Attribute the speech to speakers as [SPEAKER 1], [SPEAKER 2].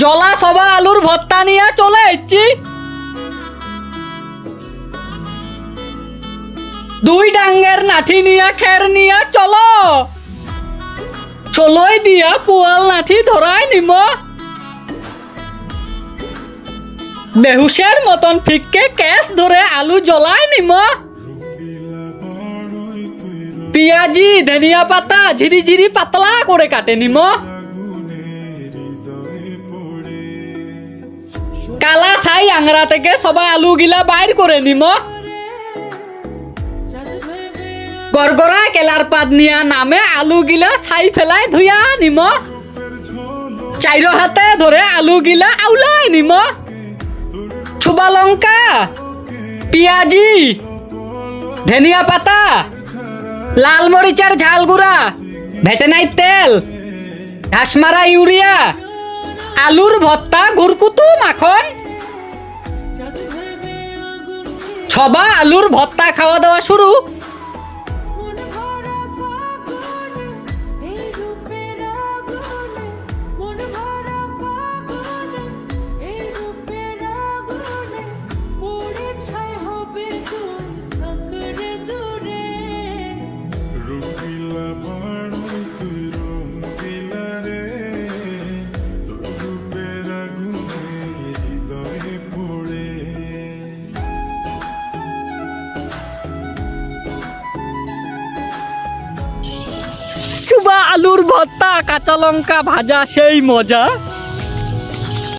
[SPEAKER 1] জলা সবা আলুর ভর্তা নিয়ে চলে এসছি। দুই ডাঙ্গের নাঠি নিয়ে খের নিয়ে চলো। চলই দিয়া পুয়াল নাঠি ধরাই নিম। বেহুশের মতন ফিককে ক্যাশ ধরে আলু জ্বলাই নিম। পিয়াজি ধনিয়া পাতা ঝিরি ঝিরি পাতলা করে কাটে নিম। কালা ছাই আংরা থেকে সবা আলু গিলা বাইর করে নিম। গড়গড়া কেলার পাত নিয়া নামে আলু গিলা ছাই ফেলাই ধুইয়া নিম। চাইর হাতে ধরে আলু গিলা আউলাই নিম। চুবা লঙ্কা, পিয়াজি, ধনিয়া পাতা, লাল মরিচার ঝাল গুঁড়া, ভেটেনাই তেল, ঘাসমারা ইউরিয়া, আলুর ভর্তা ঘুরকুতু মাখন। ছবা আলুর ভর্তা খাওয়া দাওয়া শুরু। চুবা আলুর ভর্তা কাঁচা লঙ্কা ভাজা সেই মজা।